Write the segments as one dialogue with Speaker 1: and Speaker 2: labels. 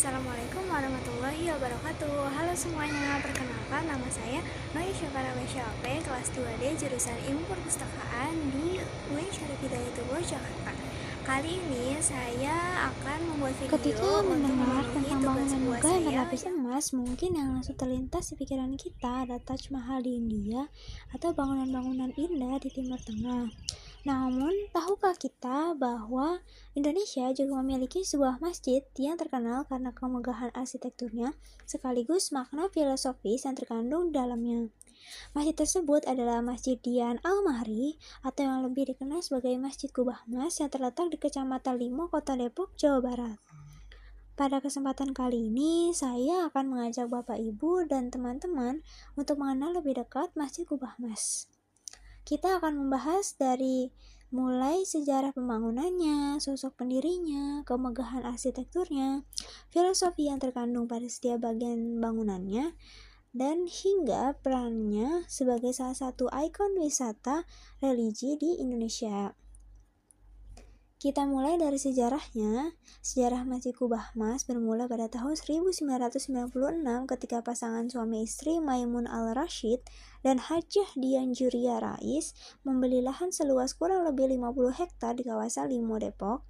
Speaker 1: Assalamualaikum warahmatullahi wabarakatuh. Halo semuanya, perkenalkan nama saya Noy Syafara WSYP, kelas 2D jurusan Ilmu Perpustakaan di UI Syarif Hidayatullah, Jakarta. Kali ini saya akan membuat
Speaker 2: Ketika
Speaker 1: video untuk
Speaker 2: mendengar
Speaker 1: memenuhi
Speaker 2: tentang
Speaker 1: tugas
Speaker 2: bangunan
Speaker 1: buat
Speaker 2: megah yang
Speaker 1: saya
Speaker 2: berlapis
Speaker 1: yang
Speaker 2: emas, mungkin yang langsung terlintas di pikiran kita ada Taj Mahal di India atau bangunan-bangunan indah di Timur Tengah. Namun, tahukah kita bahwa Indonesia juga memiliki sebuah masjid yang terkenal karena kemegahan arsitekturnya sekaligus makna filosofis yang terkandung di dalamnya. Masjid tersebut adalah Masjid Dian Al-Mahri atau yang lebih dikenal sebagai Masjid Kubah Mas yang terletak di Kecamatan Limo, Kota Depok, Jawa Barat. Pada kesempatan kali ini, saya akan mengajak Bapak Ibu dan teman-teman untuk mengenal lebih dekat Masjid Kubah Mas. Kita akan membahas dari mulai sejarah pembangunannya, sosok pendirinya, kemegahan arsitekturnya, filosofi yang terkandung pada setiap bagian bangunannya, dan hingga perannya sebagai salah satu ikon wisata religi di Indonesia. Kita mulai dari sejarahnya. Sejarah Masjid Kubah Mas bermula pada tahun 1996 ketika pasangan suami istri Maimun Al-Rashid dan Hajjah Dian Juria Rais membeli lahan seluas kurang lebih 50 hektar di kawasan Limo, Depok.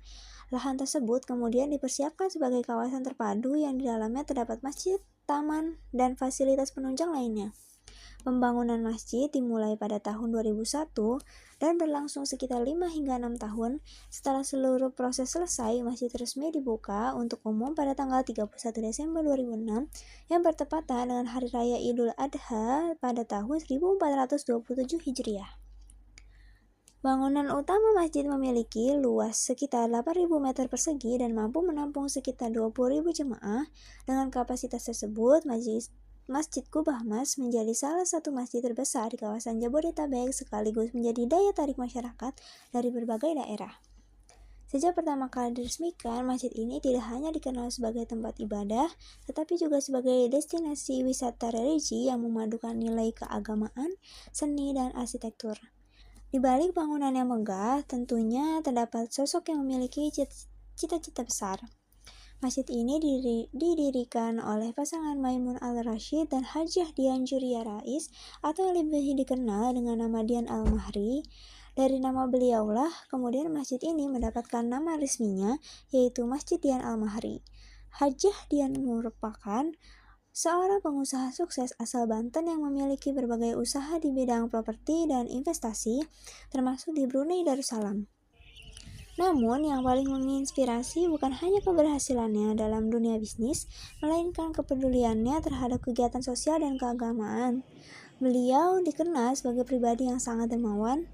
Speaker 2: Lahan tersebut kemudian dipersiapkan sebagai kawasan terpadu yang di dalamnya terdapat masjid, taman, dan fasilitas penunjang lainnya. Pembangunan masjid dimulai pada tahun 2001 dan berlangsung sekitar 5 hingga 6 tahun. Setelah seluruh proses selesai, masjid resmi dibuka untuk umum pada tanggal 31 Desember 2006 yang bertepatan dengan Hari Raya Idul Adha pada tahun 1427 Hijriah. Bangunan utama masjid memiliki luas sekitar 8.000 meter persegi dan mampu menampung sekitar 20.000 jemaah. Dengan kapasitas tersebut, Masjid Kubah Mas menjadi salah satu masjid terbesar di kawasan Jabodetabek sekaligus menjadi daya tarik masyarakat dari berbagai daerah. Sejak pertama kali diresmikan, masjid ini tidak hanya dikenal sebagai tempat ibadah, tetapi juga sebagai destinasi wisata religi yang memadukan nilai keagamaan, seni, dan arsitektur. Di balik bangunan yang megah, tentunya terdapat sosok yang memiliki cita-cita besar. Masjid ini didirikan oleh pasangan Maimun Al-Rashid dan Hajjah Dian Juria Rais atau yang lebih dikenal dengan nama Dian Al-Mahri. Dari nama beliaulah kemudian masjid ini mendapatkan nama resminya, yaitu Masjid Dian Al-Mahri. Hajjah Dian merupakan seorang pengusaha sukses asal Banten yang memiliki berbagai usaha di bidang properti dan investasi, termasuk di Brunei Darussalam. Namun, yang paling menginspirasi bukan hanya keberhasilannya dalam dunia bisnis, melainkan kepeduliannya terhadap kegiatan sosial dan keagamaan. Beliau dikenal sebagai pribadi yang sangat dermawan.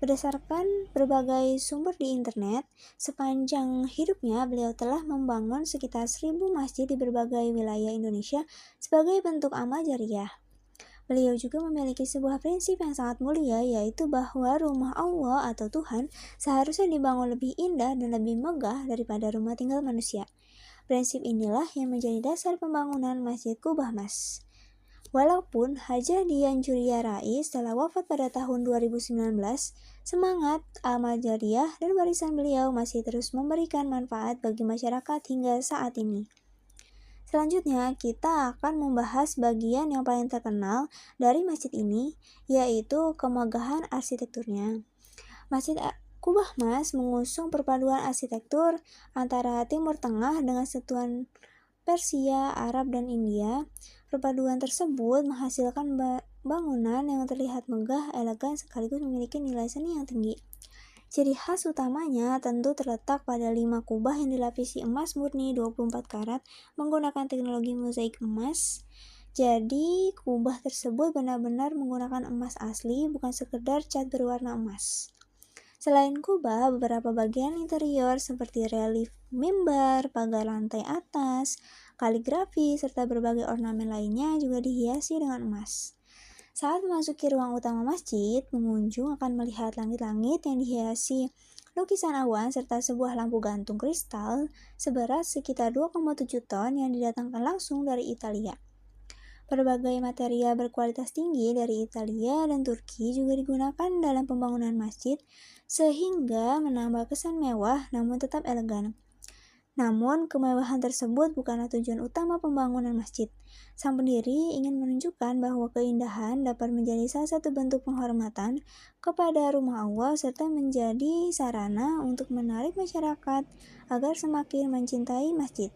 Speaker 2: Berdasarkan berbagai sumber di internet, sepanjang hidupnya beliau telah membangun sekitar 1.000 masjid di berbagai wilayah Indonesia sebagai bentuk amal jariah. Beliau juga memiliki sebuah prinsip yang sangat mulia, yaitu bahwa rumah Allah atau Tuhan seharusnya dibangun lebih indah dan lebih megah daripada rumah tinggal manusia. Prinsip inilah yang menjadi dasar pembangunan Masjid Kubah Mas. Walaupun Hajjah Dian Juria Rais telah wafat pada tahun 2019, semangat, amal jariah, dan warisan beliau masih terus memberikan manfaat bagi masyarakat hingga saat ini. Selanjutnya, kita akan membahas bagian yang paling terkenal dari masjid ini, yaitu kemegahan arsitekturnya. Masjid Kubah Mas mengusung perpaduan arsitektur antara Timur Tengah dengan sentuhan Persia, Arab, dan India. Perpaduan tersebut menghasilkan bangunan yang terlihat megah, elegan, sekaligus memiliki nilai seni yang tinggi. Ciri khas utamanya tentu terletak pada 5 kubah yang dilapisi emas murni 24 karat menggunakan teknologi mozaik emas. Jadi, kubah tersebut benar-benar menggunakan emas asli, bukan sekedar cat berwarna emas. Selain kubah, beberapa bagian interior seperti relief mimbar, pagar lantai atas, kaligrafi, serta berbagai ornamen lainnya juga dihiasi dengan emas. Saat memasuki ruang utama masjid, pengunjung akan melihat langit-langit yang dihiasi lukisan awan serta sebuah lampu gantung kristal seberat sekitar 2,7 ton yang didatangkan langsung dari Italia. Berbagai material berkualitas tinggi dari Italia dan Turki juga digunakan dalam pembangunan masjid sehingga menambah kesan mewah namun tetap elegan. Namun, kemewahan tersebut bukanlah tujuan utama pembangunan masjid. Sang pendiri ingin menunjukkan bahwa keindahan dapat menjadi salah satu bentuk penghormatan kepada rumah Allah serta menjadi sarana untuk menarik masyarakat agar semakin mencintai masjid.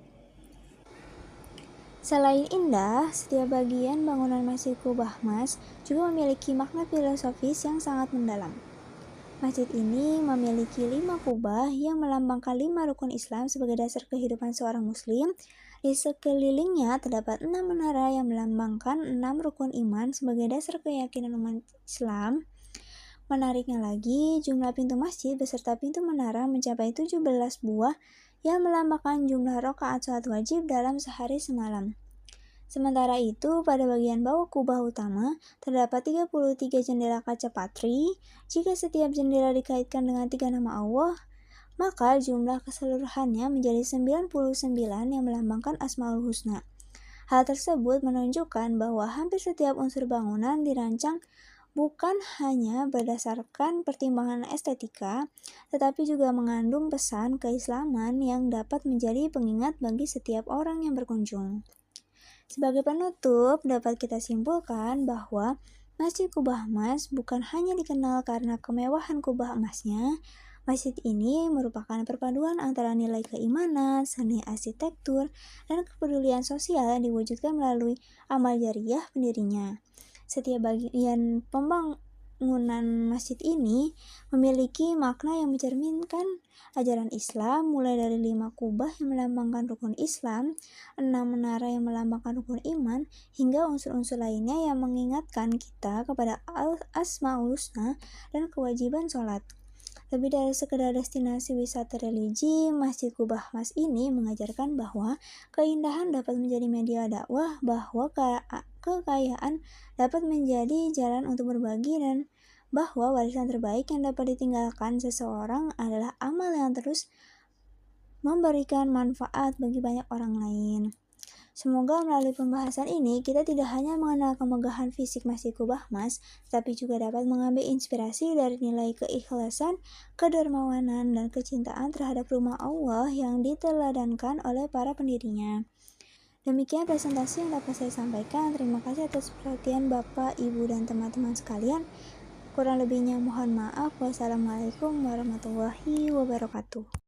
Speaker 2: Selain indah, setiap bagian bangunan Masjid Kubah Mas juga memiliki makna filosofis yang sangat mendalam. Masjid ini memiliki 5 kubah yang melambangkan 5 rukun Islam sebagai dasar kehidupan seorang muslim. Di sekelilingnya terdapat 6 menara yang melambangkan 6 rukun iman sebagai dasar keyakinan umat Islam. Menariknya lagi, jumlah pintu masjid beserta pintu menara mencapai 17 buah yang melambangkan jumlah rakaat sholat wajib dalam sehari semalam. Sementara itu, pada bagian bawah kubah utama, terdapat 33 jendela kaca patri. Jika setiap jendela dikaitkan dengan 3 nama Allah, maka jumlah keseluruhannya menjadi 99 yang melambangkan Asmaul Husna. Hal tersebut menunjukkan bahwa hampir setiap unsur bangunan dirancang bukan hanya berdasarkan pertimbangan estetika, tetapi juga mengandung pesan keislaman yang dapat menjadi pengingat bagi setiap orang yang berkunjung. Sebagai penutup, dapat kita simpulkan bahwa Masjid Kubah Emas bukan hanya dikenal karena kemewahan kubah emasnya. Masjid ini merupakan perpaduan antara nilai keimanan, seni arsitektur, dan kepedulian sosial yang diwujudkan melalui amal jariah pendirinya. Setiap bagian pembangunan masjid ini memiliki makna yang mencerminkan ajaran Islam, mulai dari 5 kubah yang melambangkan rukun Islam, 6 menara yang melambangkan rukun iman, hingga unsur-unsur lainnya yang mengingatkan kita kepada Asmaul Husna dan kewajiban sholat. Lebih dari sekedar destinasi wisata religi, Masjid Kubah Mas ini mengajarkan bahwa keindahan dapat menjadi media dakwah, bahwa kekayaan dapat menjadi jalan untuk berbagi, dan bahwa warisan terbaik yang dapat ditinggalkan seseorang adalah amal yang terus memberikan manfaat bagi banyak orang lain. Semoga melalui pembahasan ini kita tidak hanya mengenal kemegahan fisik Masjid Kubah Mas, tapi juga dapat mengambil inspirasi dari nilai keikhlasan, kedermawanan, dan kecintaan terhadap rumah Allah yang diteladankan oleh para pendirinya. Demikian presentasi yang dapat saya sampaikan. Terima kasih atas perhatian Bapak, Ibu, dan teman-teman sekalian. Kurang lebihnya mohon maaf. Wassalamualaikum warahmatullahi wabarakatuh.